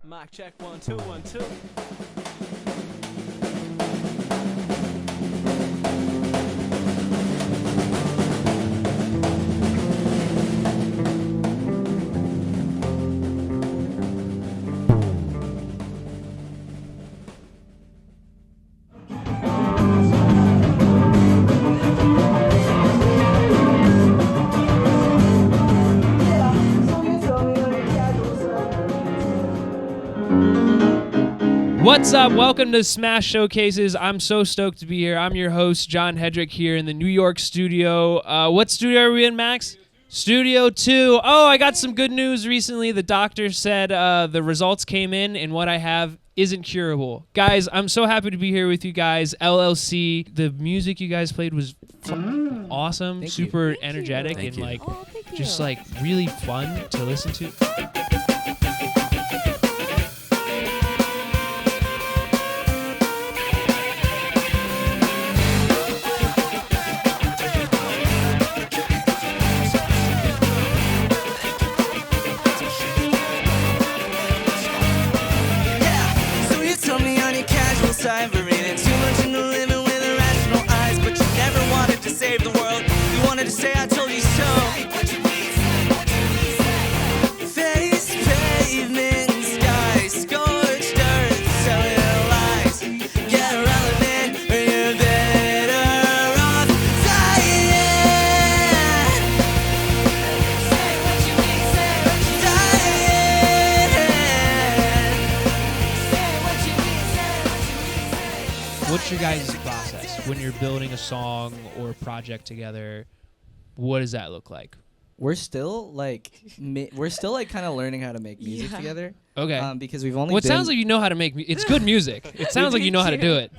Mic check 1 2 1 2. What's up? Welcome to Smash Showcases. I'm so stoked to be here. I'm your host, John Hedrick, here in the New York studio. What studio are we in, Max? Studio 2. Oh, I got some good news recently. The doctor said the results came in and what I have isn't curable. Guys, I'm so happy to be here with you guys. LLC, the music you guys played was awesome, super energetic, and just like really fun to listen to. Say I told you so. Face pavement, sky, scorched earth, selling lies. Get relevant, or you're better off dying. Say what you mean, say what you mean. Say what you mean, say what you mean. What's your guys' process when you're building a song or a project together? What does that look like? We're still like kind of learning how to make music together. Okay. Because we've only. Well, it sounds like you know how to make. It's good music. It sounds like you know how to do it.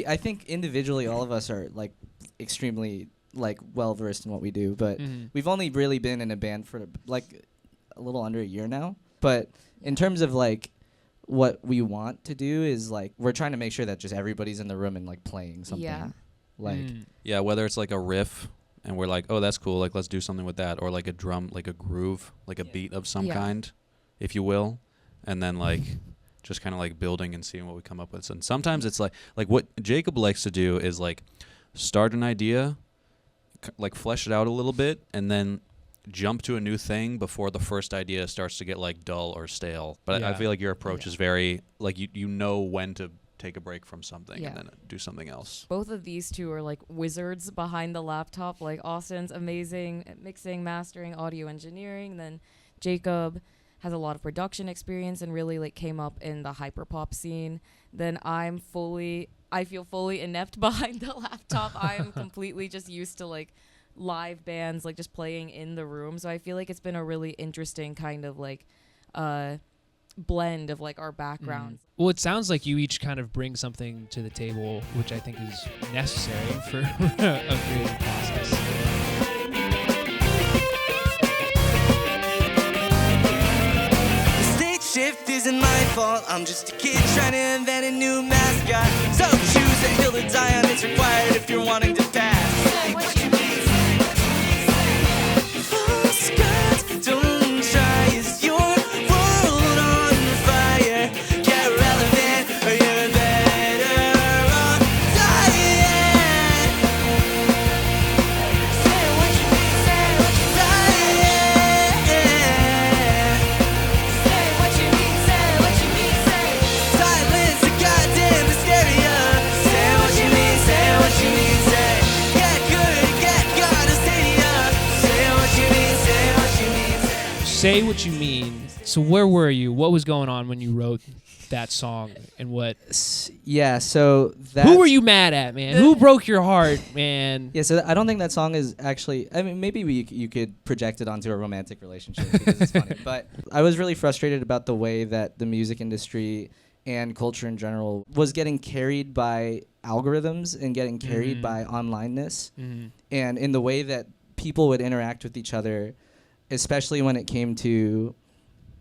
I think individually all of us are like extremely like well versed in what we do, but we've only really been in a band for like a little under a year now. But in terms of like what we want to do is like we're trying to make sure that just everybody's in the room and like playing something. Yeah. Yeah, whether it's like a riff and we're like, oh, that's cool, like let's do something with that, or like a drum, like a groove, like a beat of some kind, if you will, and then like just kind of like building and seeing what we come up with. And sometimes it's like what Jacob likes to do is like start an idea, like flesh it out a little bit, and then jump to a new thing before the first idea starts to get like dull or stale. But I feel like your approach is very like you know when to take a break from something and then do something else. Both of these two are like wizards behind the laptop. Like Austin's amazing at mixing, mastering, audio engineering. Then Jacob has a lot of production experience and really like came up in the hyperpop scene. Then I feel fully inept behind the laptop. I am completely just used to like live bands, like just playing in the room. So I feel like it's been a really interesting kind of like blend of like our backgrounds. Well, it sounds like you each kind of bring something to the table, which I think is necessary for a creative process. The stage shift isn't my fault. I'm just a kid trying to invent a new mascot. So choose a hill to die on. It's required if you're wanting to pass. Say what you mean. Full skirts, don't try. Is your world on fire? Get relevant, or you're better off dying. Say what you mean, say what you say what you mean, say what you mean, say. Silence, a goddamn hysteria. Say what you mean, say what you mean, say. Get good, get God, a stadia. Say what you mean, say what you mean, say. Say what you mean. So where were you? What was going on when you wrote that song? And what? So that. Who were you mad at, man? Who broke your heart, man? Yeah, so I don't think that song is actually. I mean, maybe you could project it onto a romantic relationship because it's funny. But I was really frustrated about the way that the music industry and culture in general was getting carried by algorithms and getting carried by onlineness, and in the way that people would interact with each other, especially when it came to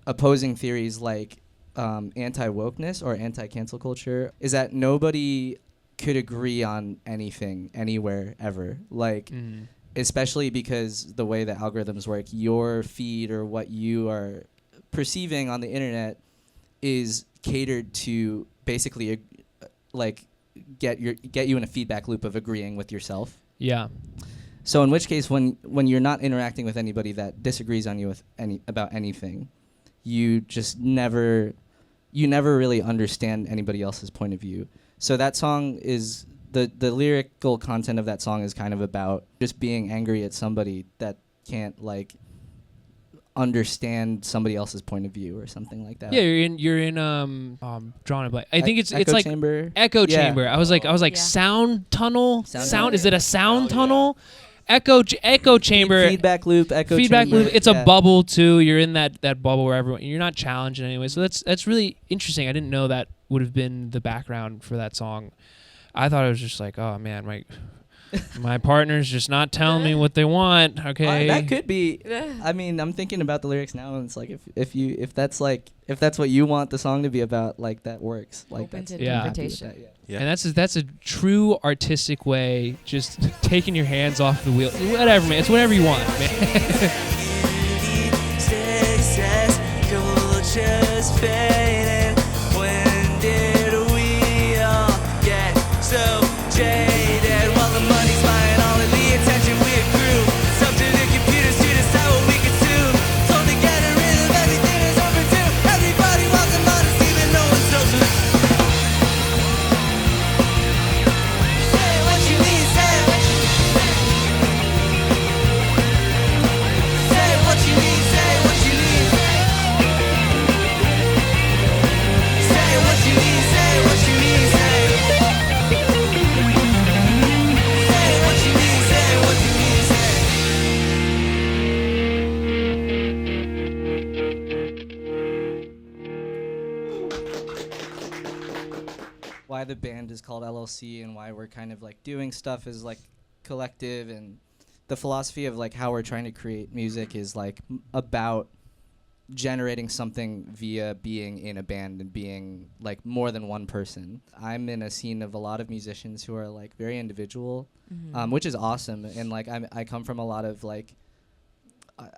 opposing theories like anti-wokeness or anti-cancel culture, is that nobody could agree on anything, anywhere, ever. Like, especially because the way that algorithms work, your feed or what you are perceiving on the internet is catered to basically like get you in a feedback loop of agreeing with yourself. Yeah. So in which case, when you're not interacting with anybody that disagrees on you about anything, you just never really understand anybody else's point of view. So that song is the lyrical content of that song is kind of about just being angry at somebody that can't like understand somebody else's point of view or something like that. Yeah, you're in drawing a blank. I think it's like chamber. Echo Yeah. chamber. I was like Yeah. sound tunnel. Sound Is it a sound tunnel? Echo chamber. Feedback loop. Feedback chamber. loop. It's a bubble too. You're in that bubble where you're not challenged in any way. So that's really interesting. I didn't know that would have been the background for that song. I thought it was just like, oh man, my partner's just not telling me what they want. Okay. That could be. I mean, I'm thinking about the lyrics now, and it's like if that's what you want the song to be about, like that works. Like Open to Yeah. interpretation. Yeah. And that's a true artistic way, just taking your hands off the wheel. Whatever, man. It's whatever you want, man. Success, culture's fading. When did we all get so jaded? While the money's buying all of the attention we accrue. It's up to the computers to decide what we consume. Told to get rid of everything is overdue. Everybody wants a modest, even no one's social. Say what you mean, say what you say what you mean, say what you mean. Say what you mean, say what you mean, say. Say what you mean, say what you mean, say. Why the band is called LLC and why we're kind of like doing stuff as like collective, and the philosophy of like how we're trying to create music is like about generating something via being in a band and being like more than one person. I'm in a scene of a lot of musicians who are like very individual, which is awesome. And like I come from a lot of like,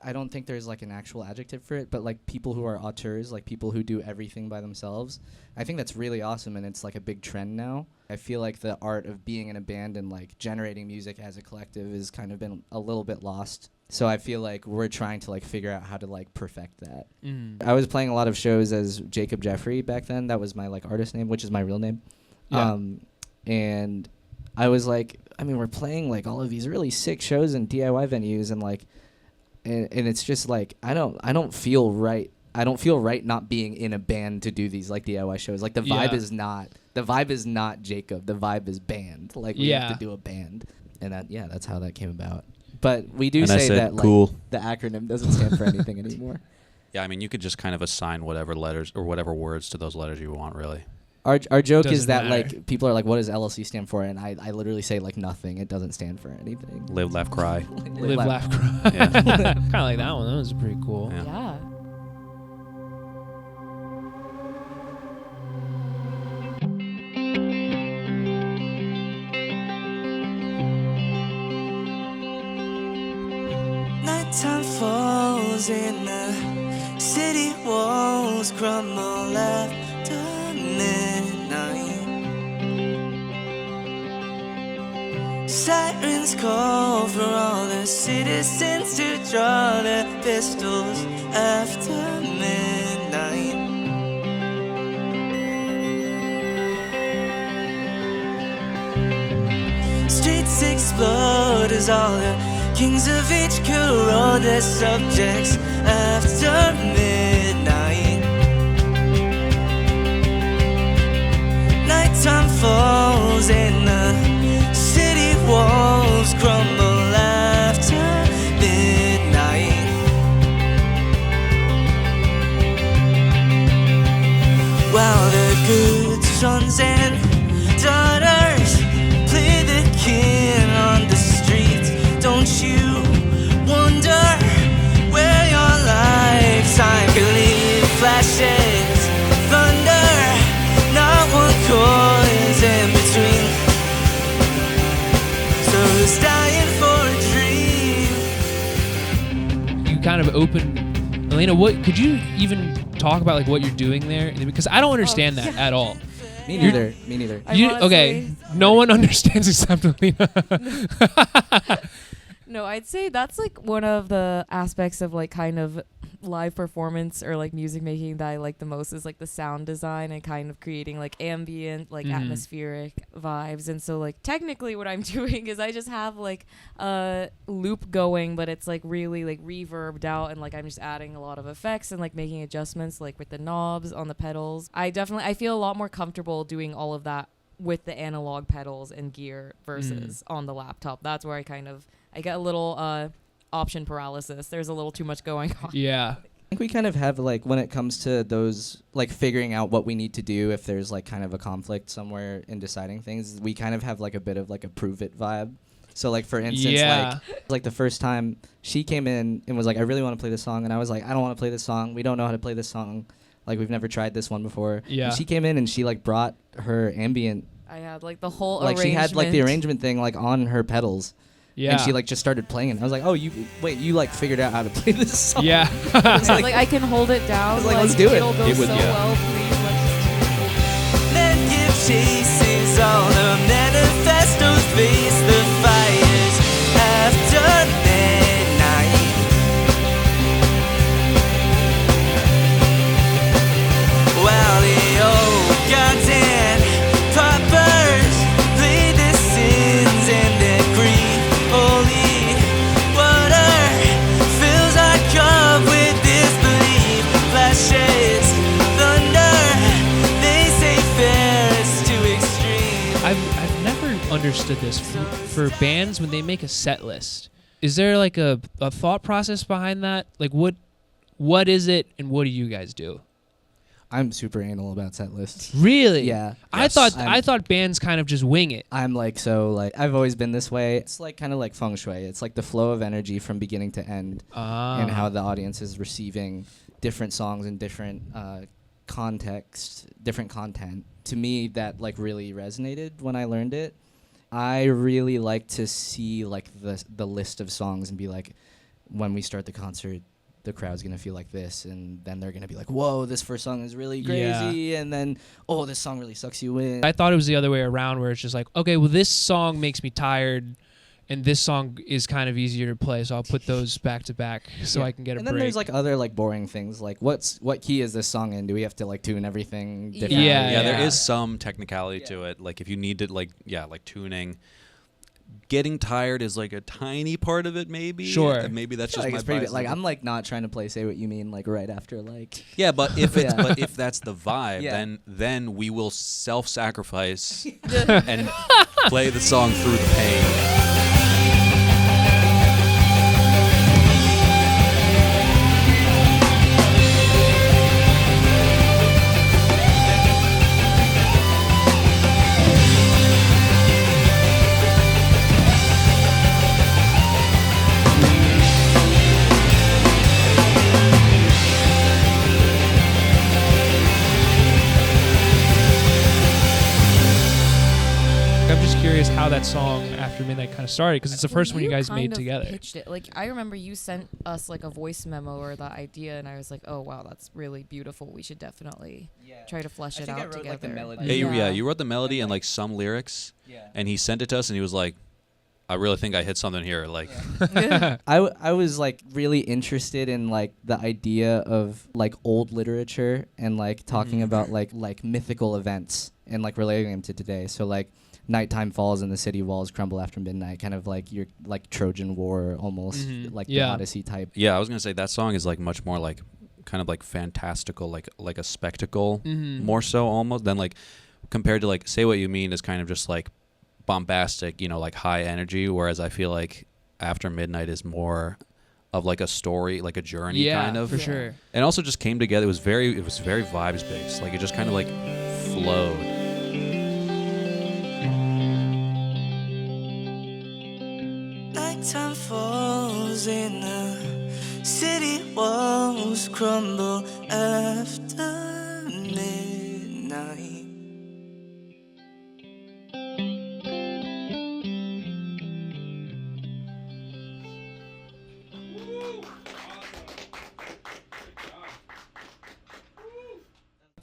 I don't think there's like an actual adjective for it, but like people who are auteurs, like people who do everything by themselves. I think that's really awesome, and it's like a big trend now. I feel like the art of being in a band and like generating music as a collective has kind of been a little bit lost. So I feel like we're trying to like figure out how to like perfect that. I was playing a lot of shows as Jacob Jeffrey back then. That was my like artist name, which is my real name. Yeah. And I was like, I mean, we're playing like all of these really sick shows in DIY venues, and like, and it's just like I don't feel right. I don't feel right not being in a band to do these like DIY shows. Like the vibe is not Jacob. The vibe is band. Like we have to do a band, and that's how that came about. But we do say that cool. like the acronym doesn't stand for anything anymore. Yeah, I mean, you could just kind of assign whatever letters or whatever words to those letters you want, really. Our joke is Doesn't that matter. like people are like, what does LLC stand for? And I literally say like nothing. It doesn't stand for anything. Live, laugh, cry. Live, laugh, cry. Yeah. Kind of like that one. That was pretty cool. Yeah. Yeah. Nighttime falls in the city walls crumble after midnight. Sirens call for all the citizens to draw their pistols after midnight. Streets explode as all the kings of each could roll their subjects after midnight. Nighttime falls and the city walls crumble after midnight. While the good sons and daughters play the king on the street, don't you wonder where your lifetime could leave? Flashes, thunder, not one coil's in between. So who's dying for a dream? You kind of opened, Elena. What could you even talk about like what you're doing there? Because I don't understand that at all. Me neither. Me neither. I You, wanna okay, say- no one understands except Alina. No, I'd say that's like one of the aspects of like kind of live performance or like music making that I like the most is like the sound design and kind of creating like ambient, like atmospheric vibes. And so like technically what I'm doing is I just have like a loop going, but it's like really like reverbed out, and like I'm just adding a lot of effects and like making adjustments like with the knobs on the pedals. I feel a lot more comfortable doing all of that with the analog pedals and gear versus on the laptop. That's where I get a little option paralysis. There's a little too much going on. Yeah. I think we kind of have like when it comes to those like figuring out what we need to do if there's like kind of a conflict somewhere in deciding things, we kind of have like a bit of like a prove it vibe. So like for instance, like the first time she came in and was like, I really want to play this song, and I was like, I don't want to play this song. We don't know how to play this song. Like we've never tried this one before. Yeah. And she came in and she like brought her ambient, I had like the whole like she had like the arrangement thing like on her pedals. Yeah. And she like just started playing it. I was like, oh, you like figured out how to play this song. Yeah. It's like I can hold it down. It's like, let's do it. It'll go It would- so yeah. well, please. Then give chases all the manifestos, face the fires after midnight. While the old goddamn poppers play the sins and their grief. Holy water fills our cup with disbelief. Flashes, thunder, they say fair is too extreme. I've never understood this for bands when they make a set list. Is there like a thought process behind that? Like what is it and what do you guys do? I'm super anal about set lists. Really? Yeah. I Yes. thought bands kind of just wing it. I'm like, so like I've always been this way. It's like kind of like feng shui. It's like the flow of energy from beginning to end and how the audience is receiving different songs in different context, different content. To me, that like really resonated when I learned it. I really like to see like the list of songs and be like, when we start the concert, the crowd's gonna feel like this, and then they're gonna be like, whoa, this first song is really crazy, and then, oh, this song really sucks you in. I thought it was the other way around where it's just like, okay, well this song makes me tired and this song is kind of easier to play, so I'll put those back to back so I can get a and break. then there's like other like boring things, like what key is this song in? Do we have to like tune everything Yeah. differently? Yeah, There yeah. is some technicality to it. Like if you need to, like tuning. Getting tired is like a tiny part of it, maybe. Sure. And maybe that's just Like, my it's pretty bias. like I'm like not trying to play Say What You Mean like right after like Yeah, but if it's, Yeah. but if that's the vibe, Yeah. then we will self-sacrifice and play the song through the pain. I'm just curious how that song After Midnight kind of started, because it's the first one you guys kind made of together. Pitched it. Like I remember you sent us like a voice memo or the idea, and I was like, oh wow, that's really beautiful. We should definitely try to flesh it think I out wrote, together. like, the melody. Yeah, you wrote the melody and like some lyrics, yeah. and he sent it to us, and he was like, "I really think I hit something here." Like, I was like really interested in like the idea of like old literature and like talking about like mythical events and like relating them to today. So like nighttime falls and the city walls crumble after midnight, kind of like your like Trojan War almost, like the Yeah. Odyssey type. yeah, I was gonna say that song is like much more like kind of like fantastical, like a spectacle, more so almost than like compared to like Say What You Mean is kind of just like bombastic, like high energy, whereas I feel like After Midnight is more of like a story, like a journey kind of. for sure. And also just came together. It was very vibes based. Like it just kind of like flowed. Nighttime falls in the city walls crumble after midnight.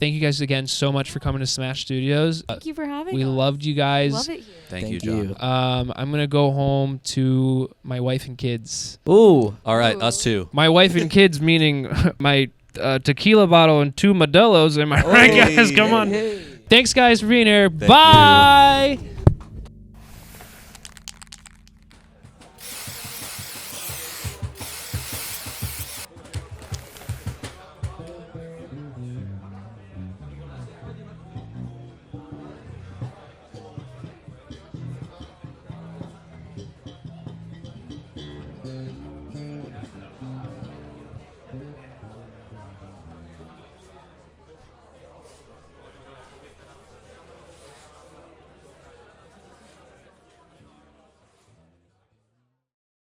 Thank you guys again so much for coming to Smash Studios. Thank you for having We us. loved you guys. Love it here. Thank you, Thank John. you. I'm gonna go home to my wife and kids. Ooh. All right, Ooh. us too. My wife and kids meaning my tequila bottle and 2 Modelo's. Am I right, guys? Come on. Hey. Thanks, guys, for being here. Thank Bye.